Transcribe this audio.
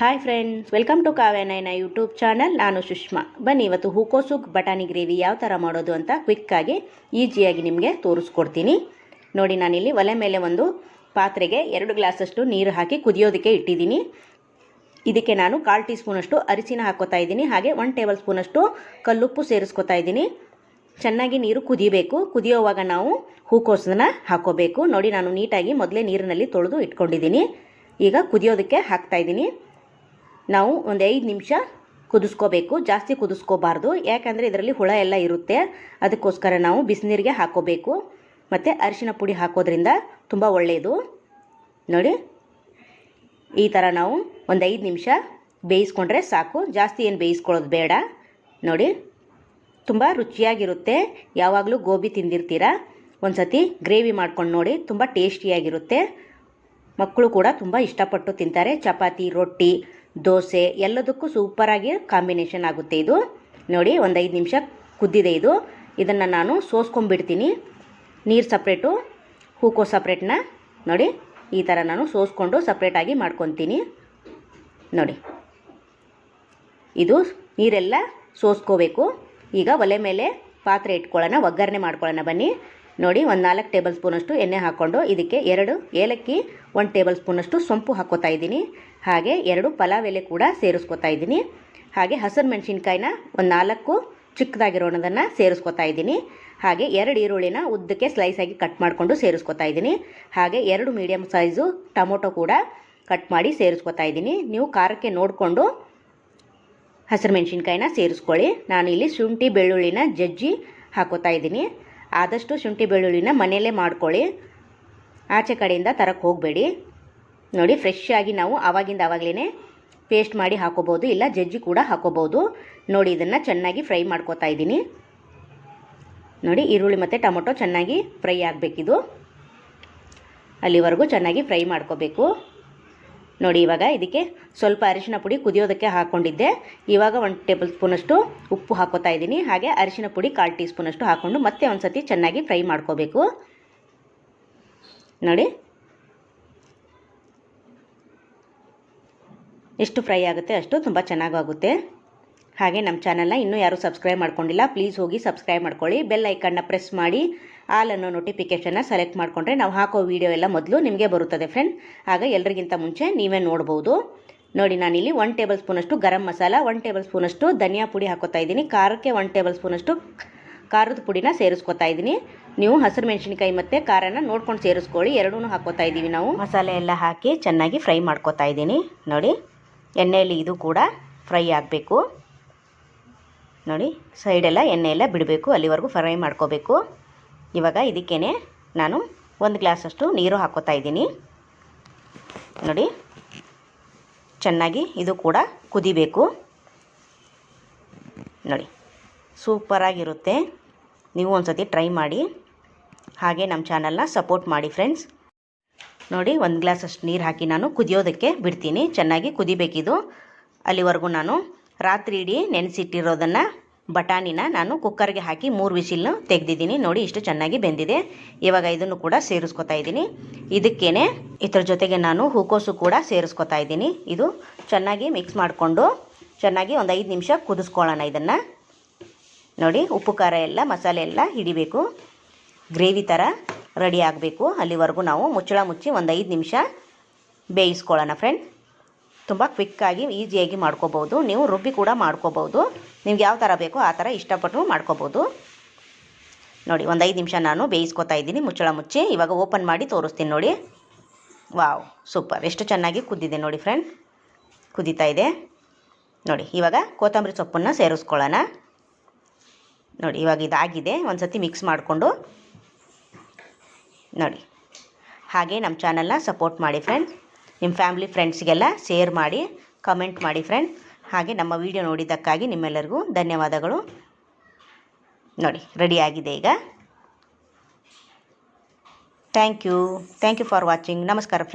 Hi friends, welcome to Kavyanayana YouTube channel. ನಾನು ಸುಷ್ಮಾ. ಬನ್ನಿ ಇವತ್ತು ಹೂಕೋಸು ಬಟಾಣಿ ಗ್ರೇವಿ ಯಾವ ಥರ ಮಾಡೋದು ಅಂತ ಕ್ವಿಕ್ಕಾಗಿ ಈಸಿಯಾಗಿ ನಿಮಗೆ ತೋರಿಸ್ಕೊಡ್ತೀನಿ. ನೋಡಿ, ನಾನಿಲ್ಲಿ ಒಲೆ ಮೇಲೆ ಒಂದು ಪಾತ್ರೆಗೆ 2 ಗ್ಲಾಸಷ್ಟು ನೀರು ಹಾಕಿ ಕುದಿಯೋದಕ್ಕೆ ಇಟ್ಟಿದ್ದೀನಿ. ಇದಕ್ಕೆ ನಾನು 1/4 ಟೀ ಸ್ಪೂನಷ್ಟು ಅರಿಶಿನ ಹಾಕ್ಕೋತಾ ಇದ್ದೀನಿ. ಹಾಗೆ 1 ಟೇಬಲ್ ಸ್ಪೂನಷ್ಟು ಕಲ್ಲುಪ್ಪು ಸೇರಿಸ್ಕೊತಾ ಇದ್ದೀನಿ. ಚೆನ್ನಾಗಿ ನೀರು ಕುದಿಬೇಕು. ಕುದಿಯೋವಾಗ ನಾವು ಹೂಕೋಸನ್ನ ಹಾಕ್ಕೋಬೇಕು. ನೋಡಿ, ನಾನು ನೀಟಾಗಿ ಮೊದಲೇ ನೀರಿನಲ್ಲಿ ತೊಳೆದು ಇಟ್ಕೊಂಡಿದ್ದೀನಿ. ಈಗ ಕುದಿಯೋದಕ್ಕೆ ಹಾಕ್ತಾಯಿದ್ದೀನಿ. ನಾವು ಒಂದು 5 ನಿಮಿಷ ಕುದಿಸ್ಕೋಬೇಕು. ಜಾಸ್ತಿ ಕುದಿಸ್ಕೋಬಾರ್ದು, ಯಾಕಂದರೆ ಇದರಲ್ಲಿ ಹುಳ ಎಲ್ಲ ಇರುತ್ತೆ. ಅದಕ್ಕೋಸ್ಕರ ನಾವು ಬಿಸಿನೀರಿಗೆ ಹಾಕ್ಕೋಬೇಕು. ಮತ್ತು ಅರಿಶಿನ ಪುಡಿ ಹಾಕೋದ್ರಿಂದ ತುಂಬ ಒಳ್ಳೆಯದು. ನೋಡಿ, ಈ ಥರ ನಾವು ಒಂದು 5 ನಿಮಿಷ ಬೇಯಿಸ್ಕೊಂಡ್ರೆ ಸಾಕು. ಜಾಸ್ತಿ ಏನು ಬೇಯಿಸ್ಕೊಳ್ಳೋದು ಬೇಡ. ನೋಡಿ, ತುಂಬ ರುಚಿಯಾಗಿರುತ್ತೆ. ಯಾವಾಗಲೂ ಗೋಬಿ ತಿಂದಿರ್ತೀರ, ಒಂದು ಸತಿ ಗ್ರೇವಿ ಮಾಡ್ಕೊಂಡು ನೋಡಿ, ತುಂಬ ಟೇಸ್ಟಿಯಾಗಿರುತ್ತೆ. ಮಕ್ಕಳು ಕೂಡ ತುಂಬ ಇಷ್ಟಪಟ್ಟು ತಿಂತಾರೆ. ಚಪಾತಿ, ರೊಟ್ಟಿ, ದೋಸೆ ಎಲ್ಲದಕ್ಕೂ ಸೂಪರಾಗಿ ಕಾಂಬಿನೇಷನ್ ಆಗುತ್ತೆ ಇದು. ನೋಡಿ, ಒಂದು 5 ನಿಮಿಷ ಕುದ್ದಿದೆ ಇದು. ಇದನ್ನು ನಾನು ಸೋಸ್ಕೊಂಡ್ಬಿಡ್ತೀನಿ. ನೀರು ಸಪ್ರೇಟು, ಹೂಕೋಸು ಸಪ್ರೇಟ್ನ ನೋಡಿ ಈ ಥರ ನಾನು ಸೋಸ್ಕೊಂಡು ಸಪ್ರೇಟಾಗಿ ಮಾಡ್ಕೊತೀನಿ. ನೋಡಿ, ಇದು ನೀರೆಲ್ಲ ಸೋಸ್ಕೋಬೇಕು. ಈಗ ಒಲೆ ಮೇಲೆ ಪಾತ್ರೆ ಇಟ್ಕೊಳ್ಳೋಣ, ಒಗ್ಗರಣೆ ಮಾಡ್ಕೊಳ್ಳೋಣ ಬನ್ನಿ. ನೋಡಿ, ಒಂದು 4 ಟೇಬಲ್ ಸ್ಪೂನಷ್ಟು ಎಣ್ಣೆ ಹಾಕ್ಕೊಂಡು ಇದಕ್ಕೆ 2 ಏಲಕ್ಕಿ, 1 ಟೇಬಲ್ ಸ್ಪೂನಷ್ಟು ಸೊಂಪು ಹಾಕ್ಕೋತಾ ಇದ್ದೀನಿ. ಹಾಗೆ 2 ಪಲಾವ್ ಎಲೆ ಕೂಡ ಸೇರಿಸ್ಕೊತಾ ಇದ್ದೀನಿ. ಹಾಗೆ ಹಸಿರು ಮೆಣಸಿನ್ಕಾಯಿನ ಒಂದು 4 ಚಿಕ್ಕದಾಗಿರೋಣದನ್ನು ಸೇರಿಸ್ಕೊತಾ ಇದ್ದೀನಿ. ಹಾಗೆ 2 ಈರುಳ್ಳಿನ ಉದ್ದಕ್ಕೆ ಸ್ಲೈಸಾಗಿ ಕಟ್ ಮಾಡಿಕೊಂಡು ಸೇರಿಸ್ಕೊತಾ ಇದ್ದೀನಿ. ಹಾಗೆ 2 ಮೀಡಿಯಮ್ ಸೈಜು ಟೊಮೊಟೊ ಕೂಡ ಕಟ್ ಮಾಡಿ ಸೇರಿಸ್ಕೊತಾ ಇದ್ದೀನಿ. ನೀವು ಖಾರಕ್ಕೆ ನೋಡಿಕೊಂಡು ಹಸಿರು ಮೆಣಸಿನ್ಕಾಯಿನ ಸೇರಿಸ್ಕೊಳ್ಳಿ. ನಾನಿಲ್ಲಿ ಶುಂಠಿ ಬೆಳ್ಳುಳ್ಳಿನ ಜಜ್ಜಿ ಹಾಕೋತಾ ಇದ್ದೀನಿ. ಆದಷ್ಟು ಶುಂಠಿ ಬೆಳ್ಳುಳ್ಳಿನ ಮನೆಯಲ್ಲೇ ಮಾಡ್ಕೊಳ್ಳಿ, ಆಚೆ ಕಡೆಯಿಂದ ತರಕ್ಕೆ ಹೋಗಬೇಡಿ. ನೋಡಿ, ಫ್ರೆಶ್ ಆಗಿ ನಾವು ಆವಾಗಲೇ ಪೇಸ್ಟ್ ಮಾಡಿ ಹಾಕೋಬೋದು, ಇಲ್ಲ ಜಜ್ಜಿ ಕೂಡ ಹಾಕೋಬೋದು. ನೋಡಿ, ಇದನ್ನು ಚೆನ್ನಾಗಿ ಫ್ರೈ ಮಾಡ್ಕೋತಾ ಇದ್ದೀನಿ. ನೋಡಿ, ಈರುಳ್ಳಿ ಮತ್ತು ಟೊಮೊಟೊ ಚೆನ್ನಾಗಿ ಫ್ರೈ ಆಗಬೇಕಿದು, ಅಲ್ಲಿವರೆಗೂ ಚೆನ್ನಾಗಿ ಫ್ರೈ ಮಾಡ್ಕೋಬೇಕು. ನೋಡಿ, ಇವಾಗ ಇದಕ್ಕೆ ಸ್ವಲ್ಪ ಅರಿಶಿನ ಪುಡಿ ಕುದಿಯೋದಕ್ಕೆ ಹಾಕ್ಕೊಂಡಿದ್ದೆ. ಇವಾಗ 1 ಟೇಬಲ್ ಸ್ಪೂನಷ್ಟು ಉಪ್ಪು ಹಾಕೋತಾ ಇದ್ದೀನಿ. ಹಾಗೆ ಅರಿಶಿನ ಪುಡಿ 1/4 ಟೀ ಸ್ಪೂನಷ್ಟು ಹಾಕ್ಕೊಂಡು ಮತ್ತೆ ಒಂದು ಸತಿ ಚೆನ್ನಾಗಿ ಫ್ರೈ ಮಾಡ್ಕೋಬೇಕು. ನೋಡಿ, ಎಷ್ಟು ಫ್ರೈ ಆಗುತ್ತೆ ಅಷ್ಟು ತುಂಬ ಚೆನ್ನಾಗಾಗುತ್ತೆ. ಹಾಗೆ ನಮ್ಮ ಚಾನಲ್ನ ಇನ್ನೂ ಯಾರೂ ಸಬ್ಸ್ಕ್ರೈಬ್ ಮಾಡ್ಕೊಂಡಿಲ್ಲ, ಪ್ಲೀಸ್ ಹೋಗಿ ಸಬ್ಸ್ಕ್ರೈಬ್ ಮಾಡ್ಕೊಳ್ಳಿ. ಬೆಲ್ ಐಕನ್ನ ಪ್ರೆಸ್ ಮಾಡಿ ಆಲ್ ಅನ್ನೋ ನೋಟಿಫಿಕೇಷನ್ನ ಸೆಲೆಕ್ಟ್ ಮಾಡಿಕೊಂಡ್ರೆ ನಾವು ಹಾಕೋ ವೀಡಿಯೋ ಎಲ್ಲ ಮೊದಲು ನಿಮಗೆ ಬರುತ್ತದೆ ಫ್ರೆಂಡ್. ಆಗ ಎಲ್ಲರಿಗಿಂತ ಮುಂಚೆ ನೀವೇ ನೋಡ್ಬೋದು. ನೋಡಿ, ನಾನಿಲ್ಲಿ 1 ಟೇಬಲ್ ಸ್ಪೂನಷ್ಟು ಗರಂ ಮಸಾಲ, 1 ಟೇಬಲ್ ಸ್ಪೂನಷ್ಟು ಧನಿಯಾ ಪುಡಿ ಹಾಕೋತಾ ಇದ್ದೀನಿ. ಖಾರಕ್ಕೆ 1 ಟೇಬಲ್ ಸ್ಪೂನಷ್ಟು ಖಾರದ ಪುಡಿನ ಸೇರಿಸ್ಕೊತಾ ಇದ್ದೀನಿ. ನೀವು ಹಸಿರು ಮೆಣಸಿನ್ಕಾಯಿ ಮತ್ತು ಖಾರನ ನೋಡ್ಕೊಂಡು ಸೇರಿಸ್ಕೊಳ್ಳಿ. ಎರಡೂ ಹಾಕೋತಾ ಇದ್ದೀವಿ ನಾವು. ಮಸಾಲೆ ಎಲ್ಲ ಹಾಕಿ ಚೆನ್ನಾಗಿ ಫ್ರೈ ಮಾಡ್ಕೋತಾ ಇದ್ದೀನಿ. ನೋಡಿ, ಎಣ್ಣೆಯಲ್ಲಿ ಇದು ಕೂಡ ಫ್ರೈ ಆಗಬೇಕು. ನೋಡಿ, ಸೈಡೆಲ್ಲ ಎಣ್ಣೆ ಎಲ್ಲ ಬಿಡಬೇಕು, ಅಲ್ಲಿವರೆಗೂ ಫ್ರೈ ಮಾಡ್ಕೋಬೇಕು. ಇವಾಗ ಇದಕ್ಕೇ ನಾನು 1 ಗ್ಲಾಸಷ್ಟು ನೀರು ಹಾಕೋತಾ ಇದ್ದೀನಿ. ನೋಡಿ, ಚೆನ್ನಾಗಿ ಇದು ಕೂಡ ಕುದಿಬೇಕು. ನೋಡಿ, ಸೂಪರಾಗಿರುತ್ತೆ. ನೀವು ಒಂದು ಸತಿ ಟ್ರೈ ಮಾಡಿ. ಹಾಗೆ ನಮ್ಮ ಚಾನಲ್ನ ಸಪೋರ್ಟ್ ಮಾಡಿ ಫ್ರೆಂಡ್ಸ್. ನೋಡಿ, 1 ಗ್ಲಾಸಷ್ಟು ನೀರು ಹಾಕಿ ನಾನು ಕುದಿಯೋದಕ್ಕೆ ಬಿಡ್ತೀನಿ. ಚೆನ್ನಾಗಿ ಕುದಿಬೇಕಿದು. ಅಲ್ಲಿವರೆಗೂ ನಾನು ರಾತ್ರಿ ಇಡೀ ನೆನೆಸಿಟ್ಟಿರೋದನ್ನು ಬಟಾಣಿನ ನಾನು ಕುಕ್ಕರ್ಗೆ ಹಾಕಿ 3 ವಿಸಿಲ್ನ ತೆಗೆದಿದ್ದೀನಿ. ನೋಡಿ, ಇಷ್ಟು ಚೆನ್ನಾಗಿ ಬೆಂದಿದೆ. ಇವಾಗ ಇದನ್ನು ಕೂಡ ಸೇರಿಸ್ಕೊತಾ ಇದ್ದೀನಿ. ಇದಕ್ಕೇ ಇದ್ರ ಜೊತೆಗೆ ನಾನು ಹೂಕೋಸು ಕೂಡ ಸೇರಿಸ್ಕೊತಾ ಇದ್ದೀನಿ. ಇದು ಚೆನ್ನಾಗಿ ಮಿಕ್ಸ್ ಮಾಡಿಕೊಂಡು ಚೆನ್ನಾಗಿ ಒಂದು 5 ನಿಮಿಷ ಕುದಿಸ್ಕೊಳ್ಳೋಣ ಇದನ್ನು. ನೋಡಿ, ಉಪ್ಪು ಖಾರ ಎಲ್ಲ ಮಸಾಲೆ ಎಲ್ಲ ಹಿಡಿಬೇಕು, ಗ್ರೇವಿ ಥರ ರೆಡಿ ಆಗಬೇಕು. ಅಲ್ಲಿವರೆಗೂ ನಾವು ಮುಚ್ಚಳ ಮುಚ್ಚಿ ಒಂದು 5 ನಿಮಿಷ ಬೇಯಿಸ್ಕೊಳ್ಳೋಣ ಫ್ರೆಂಡ್. ತುಂಬ ಕ್ವಿಕ್ಕಾಗಿ ಈಸಿಯಾಗಿ ಮಾಡ್ಕೋಬೋದು. ನೀವು ರುಬ್ಬಿ ಕೂಡ ಮಾಡ್ಕೋಬೋದು. ನಿಮ್ಗೆ ಯಾವ ಥರ ಬೇಕೋ ಆ ಥರ ಇಷ್ಟಪಟ್ಟು ಮಾಡ್ಕೋಬೋದು. ನೋಡಿ, ಒಂದು 5 ನಿಮಿಷ ನಾನು ಬೇಯಿಸ್ಕೊತಾ ಇದ್ದೀನಿ ಮುಚ್ಚಳ ಮುಚ್ಚಿ. ಇವಾಗ ಓಪನ್ ಮಾಡಿ ತೋರಿಸ್ತೀನಿ. ನೋಡಿ, ವಾವ್, ಸೂಪರ್, ಎಷ್ಟು ಚೆನ್ನಾಗಿ ಕುದ್ದಿದೆ ನೋಡಿ ಫ್ರೆಂಡ್. ಕುದೀತಾ ಇದೆ. ನೋಡಿ, ಇವಾಗ ಕೊತ್ತಂಬರಿ ಸೊಪ್ಪನ್ನು ಸೇರಿಸ್ಕೊಳ್ಳೋಣ. ನೋಡಿ, ಇವಾಗ ಇದಾಗಿದೆ. ಒಂದು ಸತಿ ಮಿಕ್ಸ್ ಮಾಡಿಕೊಂಡು ನೋಡಿ. ಹಾಗೆ ನಮ್ಮ ಚಾನಲ್ನ ಸಪೋರ್ಟ್ ಮಾಡಿ ಫ್ರೆಂಡ್ಸ್. ನಿಮ್ಮ ಫ್ಯಾಮಿಲಿ ಫ್ರೆಂಡ್ಸ್ಗೆಲ್ಲ ಶೇರ್ ಮಾಡಿ, ಕಮೆಂಟ್ ಮಾಡಿ ಫ್ರೆಂಡ್. ಹಾಗೆ ನಮ್ಮ ವಿಡಿಯೋ ನೋಡಿದ್ದಕ್ಕಾಗಿ ನಿಮ್ಮೆಲ್ಲರಿಗೂ ಧನ್ಯವಾದಗಳು. ನೋಡಿ, ರೆಡಿಯಾಗಿದೆ ಈಗ. Thank you for watching. ನಮಸ್ಕಾರ ಫ್ರೆಂಡ್.